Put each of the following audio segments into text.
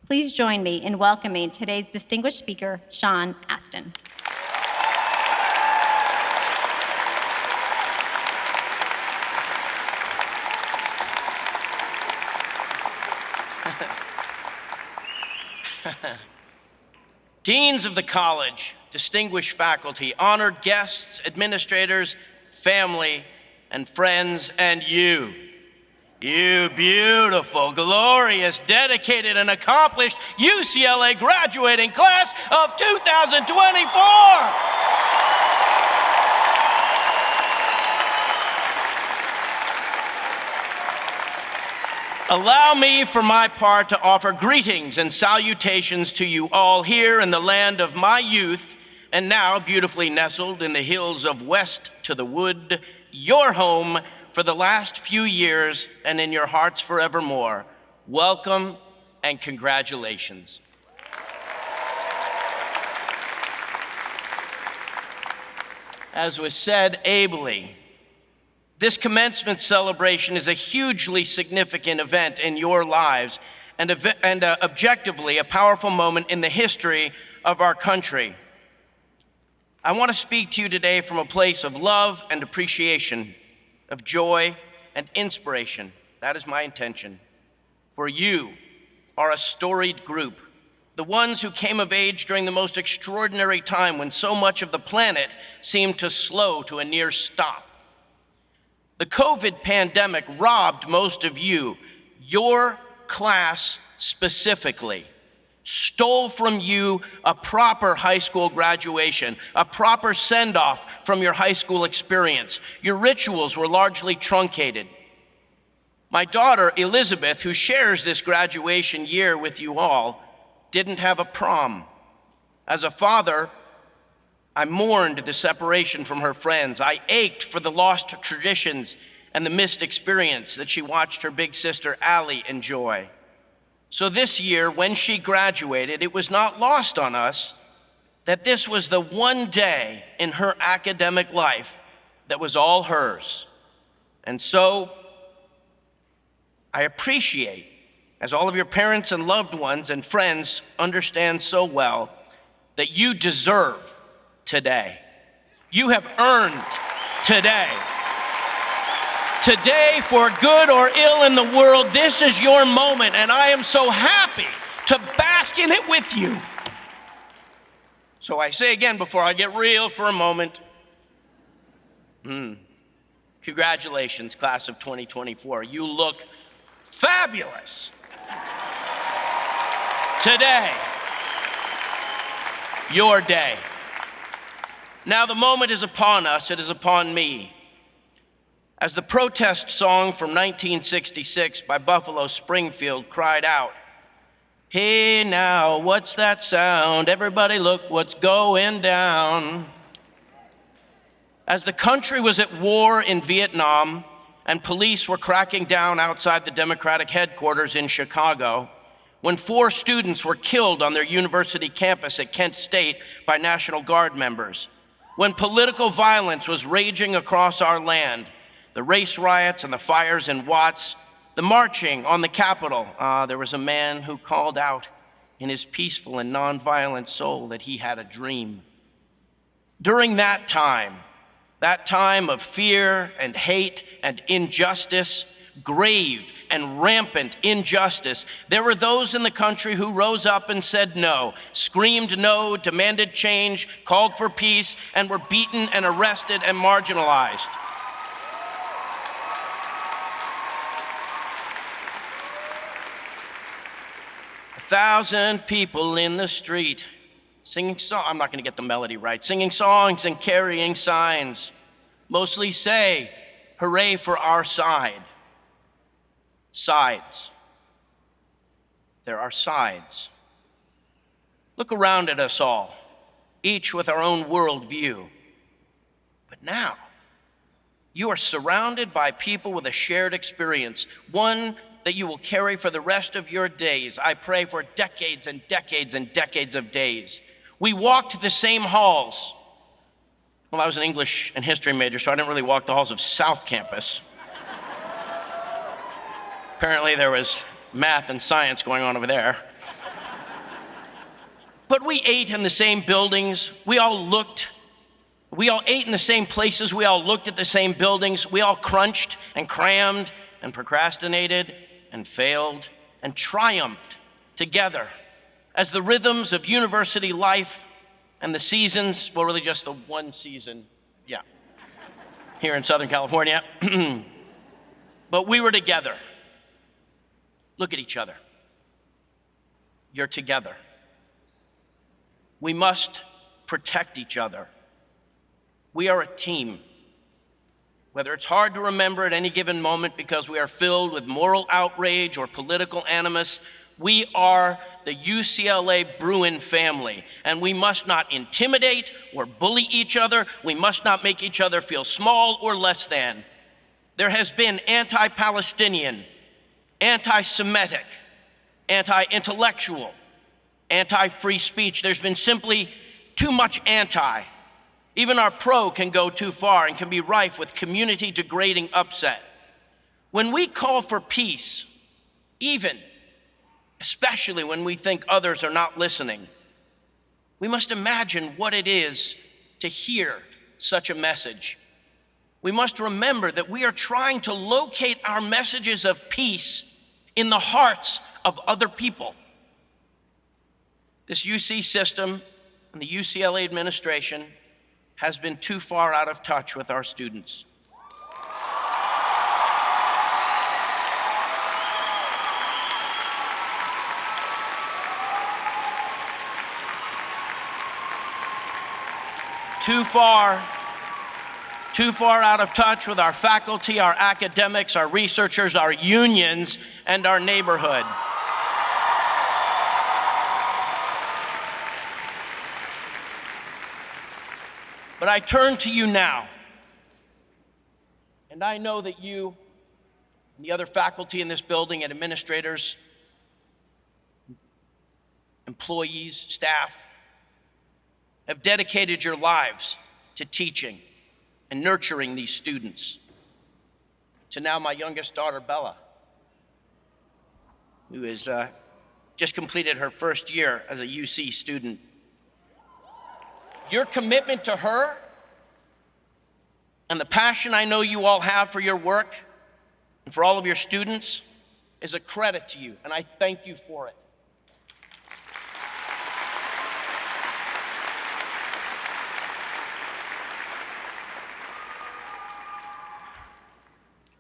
Please join me in welcoming today's distinguished speaker, Sean Astin. Deans of the college, distinguished faculty, honored guests, administrators, family, and friends, and you beautiful, glorious, dedicated, and accomplished UCLA graduating class of 2024. Allow me, for my part, to offer greetings and salutations to you all here in the land of my youth, and now beautifully nestled in the hills of West to the Wood, your home for the last few years and in your hearts forevermore. Welcome and congratulations. As was said ably, this commencement celebration is a hugely significant event in your lives and objectively a powerful moment in the history of our country. I want to speak to you today from a place of love and appreciation, of joy and inspiration. That is my intention. For you are a storied group, the ones who came of age during the most extraordinary time when so much of the planet seemed to slow to a near stop. The COVID pandemic robbed most of you, your class specifically, stole from you a proper high school graduation, a proper send-off from your high school experience. Your rituals were largely truncated. My daughter, Elizabeth, who shares this graduation year with you all, didn't have a prom. As a father, I mourned the separation from her friends. I ached for the lost traditions and the missed experience that she watched her big sister, Allie, enjoy. So this year, when she graduated, it was not lost on us that this was the one day in her academic life that was all hers. And so I appreciate, as all of your parents and loved ones and friends understand so well, that you deserve today. You have earned today. Today, for good or ill in the world, this is your moment, and I am so happy to bask in it with you. So I say again, before I get real for a moment, congratulations, class of 2024. You look fabulous. Today, your day. Now the moment is upon us, it is upon me. As the protest song from 1966 by Buffalo Springfield cried out, "Hey now, what's that sound? Everybody look what's going down." As the country was at war in Vietnam and police were cracking down outside the Democratic headquarters in Chicago, when 4 students were killed on their university campus at Kent State by National Guard members, when political violence was raging across our land, the race riots and the fires in Watts, the marching on the Capitol, there was a man who called out in his peaceful and nonviolent soul that he had a dream. During that time of fear and hate and injustice, grave and rampant injustice, there were those in the country who rose up and said no, screamed no, demanded change, called for peace, and were beaten and arrested and marginalized. A 1,000 people in the street singing songs, I'm not gonna get the melody right, singing songs and carrying signs, mostly say, "Hooray for our side." Sides. There are sides. Look around at us all, each with our own worldview. But now, you are surrounded by people with a shared experience, one that you will carry for the rest of your days. I pray for decades and decades and decades of days. We walked the same halls. Well, I was an English and history major, so I didn't really walk the halls of South Campus. Apparently there was math and science going on over there. But we ate in the same buildings. We all ate in the same places. We all looked at the same buildings. We all crunched and crammed and procrastinated and failed and triumphed together as the rhythms of university life and the seasons, well, really just the one season, here in Southern California. But we were together. Look at each other. You're together. We must protect each other. We are a team. Whether it's hard to remember at any given moment because we are filled with moral outrage or political animus, we are the UCLA Bruin family, and we must not intimidate or bully each other. We must not make each other feel small or less than. There has been anti-Palestinian, anti-Semitic, anti-intellectual, anti-free speech. There's been simply too much anti. Even our pro can go too far and can be rife with community-degrading upset. When we call for peace, especially when we think others are not listening, we must imagine what it is to hear such a message. We must remember that we are trying to locate our messages of peace in the hearts of other people. This UC system and the UCLA administration has been too far out of touch with our students. Too far out of touch with our faculty, our academics, our researchers, our unions, and our neighborhood. But I turn to you now, and I know that you and the other faculty in this building and administrators, employees, staff, have dedicated your lives to teaching and nurturing these students. To now my youngest daughter, Bella, who has just completed her first year as a UC student. Your commitment to her and the passion I know you all have for your work and for all of your students is a credit to you, and I thank you for it.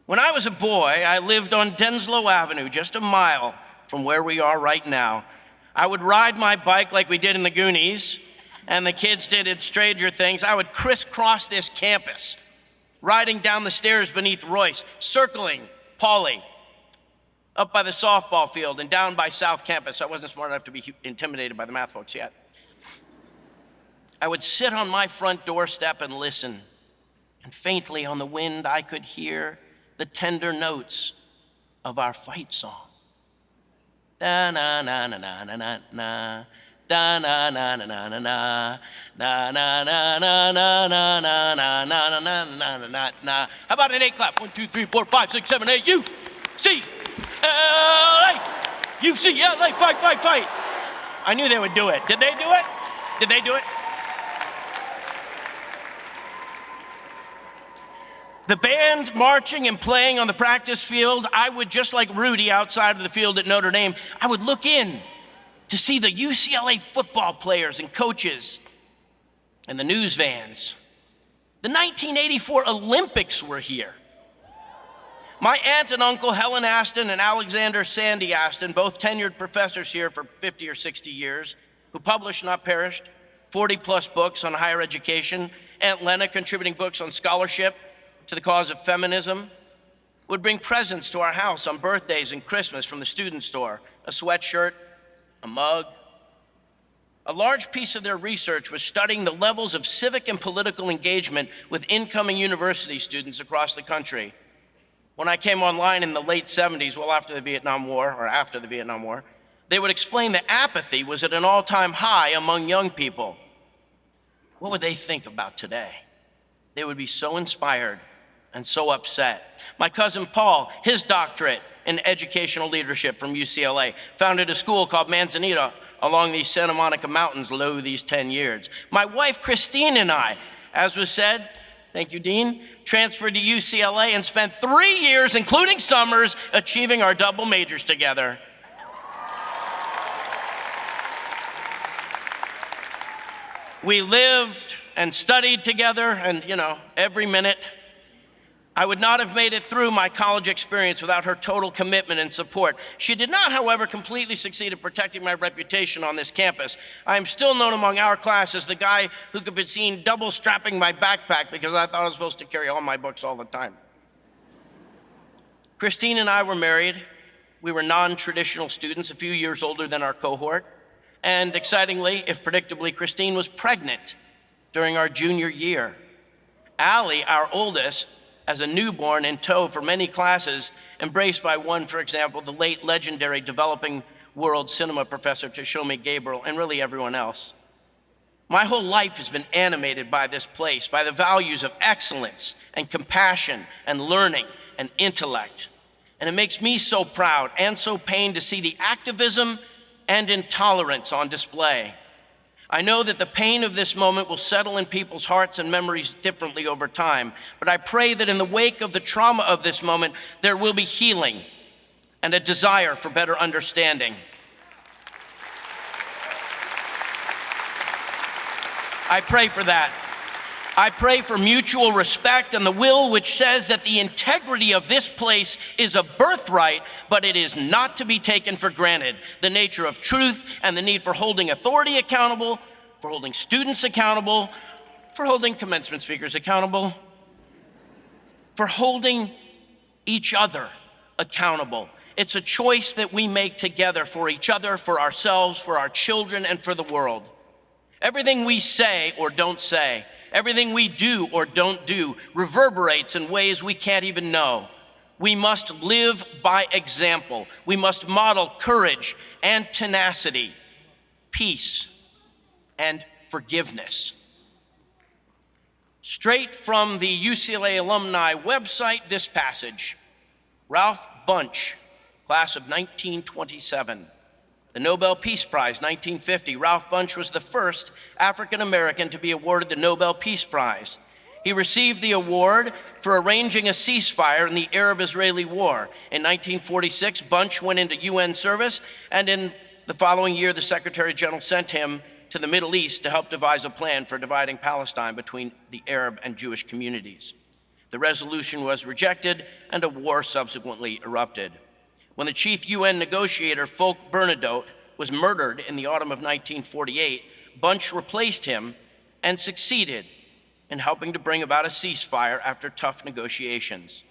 When I was a boy, I lived on Denslow Avenue, just a mile from where we are right now. I would ride my bike like we did in the Goonies, and the kids did in Stranger Things. I would crisscross this campus, riding down the stairs beneath Royce, circling Pauley, up by the softball field and down by South Campus. I wasn't smart enough to be intimidated by the math folks yet. I would sit on my front doorstep and listen, and faintly on the wind I could hear the tender notes of our fight song. Da na na na na na na na. Da na na na na na na. Na na na na na na na na na na na na na na. How about an 8 clap? 1, 2, 3, 4, 5, 6, 7, 8. UCLA! UCLA! Fight, fight, fight! I knew they would do it. Did they do it? Did they do it? The band marching and playing on the practice field, I would, just like Rudy outside of the field at Notre Dame, I would look in to see the UCLA football players and coaches and the news vans. The 1984 Olympics were here. My aunt and uncle, Helen Astin and Alexander Sandy Astin, both tenured professors here for 50 or 60 years, who published, not perished, 40-plus books on higher education. Aunt Lena contributing books on scholarship to the cause of feminism, would bring presents to our house on birthdays and Christmas from the student store, a sweatshirt, a mug. A large piece of their research was studying the levels of civic and political engagement with incoming university students across the country. When I came online in the late 70s, well after the Vietnam War, they would explain that apathy was at an all-time high among young people. What would they think about today? They would be so inspired and so upset. My cousin Paul, his doctorate in educational leadership from UCLA, founded a school called Manzanita along these Santa Monica mountains lo these 10 years. My wife, Christine, and I, as was said, thank you, Dean, transferred to UCLA and spent 3 years, including summers, achieving our double majors together. We lived and studied together, and every minute. I would not have made it through my college experience without her total commitment and support. She did not, however, completely succeed in protecting my reputation on this campus. I am still known among our class as the guy who could be seen double strapping my backpack because I thought I was supposed to carry all my books all the time. Christine and I were married. We were non-traditional students, a few years older than our cohort. And excitingly, if predictably, Christine was pregnant during our junior year. Allie, our oldest, as a newborn in tow for many classes, embraced by one, for example, the late legendary developing world cinema professor Tashomi Gabriel, and really everyone else. My whole life has been animated by this place, by the values of excellence and compassion and learning and intellect. And it makes me so proud and so pained to see the activism and intolerance on display. I know that the pain of this moment will settle in people's hearts and memories differently over time, but I pray that in the wake of the trauma of this moment, there will be healing and a desire for better understanding. I pray for that. I pray for mutual respect and the will which says that the integrity of this place is a birthright, but it is not to be taken for granted. The nature of truth and the need for holding authority accountable, for holding students accountable, for holding commencement speakers accountable, for holding each other accountable. It's a choice that we make together for each other, for ourselves, for our children, and for the world. Everything we say or don't say, everything we do or don't do reverberates in ways we can't even know. We must live by example. We must model courage and tenacity, peace and forgiveness. Straight from the UCLA Alumni website, this passage. Ralph Bunche, class of 1927. The Nobel Peace Prize, 1950. Ralph Bunche was the first African American to be awarded the Nobel Peace Prize. He received the award for arranging a ceasefire in the Arab-Israeli War. In 1946, Bunche went into UN service, and in the following year, the Secretary General sent him to the Middle East to help devise a plan for dividing Palestine between the Arab and Jewish communities. The resolution was rejected, and a war subsequently erupted. When the chief UN negotiator, Folke Bernadotte, was murdered in the autumn of 1948, Bunche replaced him and succeeded in helping to bring about a ceasefire after tough negotiations.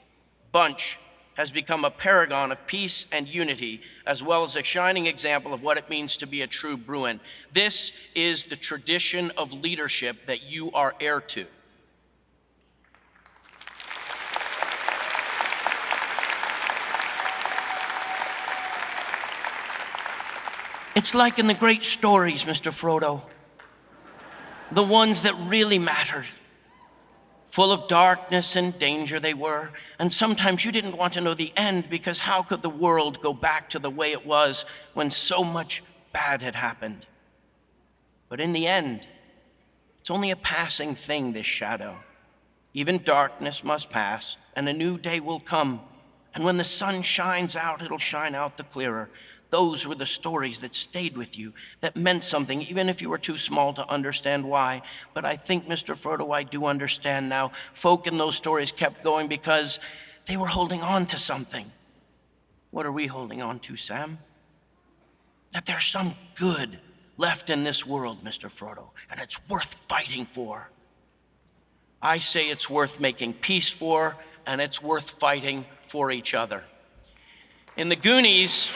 Bunche has become a paragon of peace and unity, as well as a shining example of what it means to be a true Bruin. This is the tradition of leadership that you are heir to. It's like in the great stories, Mr. Frodo, the ones that really mattered. Full of darkness and danger they were, and sometimes you didn't want to know the end, because how could the world go back to the way it was when so much bad had happened? But in the end, it's only a passing thing, this shadow. Even darkness must pass, and a new day will come. And when the sun shines out, it'll shine out the clearer. Those were the stories that stayed with you, that meant something, even if you were too small to understand why. But I think, Mr. Frodo, I do understand now. Folk in those stories kept going because they were holding on to something. What are we holding on to, Sam? That there's some good left in this world, Mr. Frodo, and it's worth fighting for. I say it's worth making peace for, and it's worth fighting for each other. In the Goonies,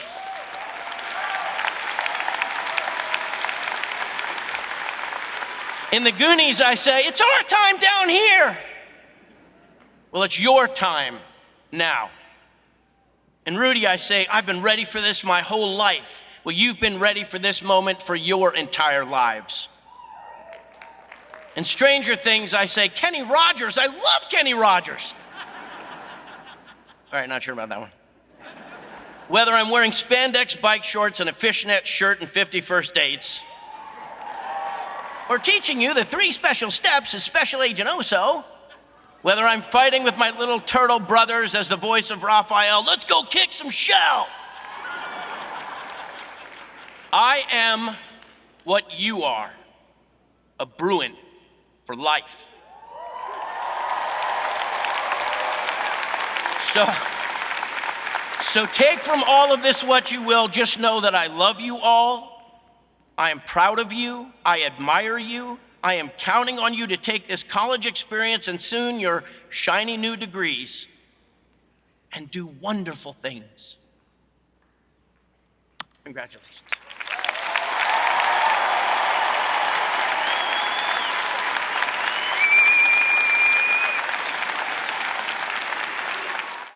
I say, it's our time down here. Well, it's your time now. And Rudy, I say, I've been ready for this my whole life. Well, you've been ready for this moment for your entire lives. In Stranger Things, I say, Kenny Rogers, I love Kenny Rogers. All right, not sure about that one. whether I'm wearing spandex bike shorts and a fishnet shirt and 50 first dates, or teaching you the 3 special steps as Special Agent Oso, whether I'm fighting with my little turtle brothers as the voice of Raphael, let's go kick some shell. I am what you are, a Bruin for life. So take from all of this what you will. Just know that I love you all. I am proud of you. I admire you. I am counting on you to take this college experience and soon your shiny new degrees and do wonderful things. Congratulations.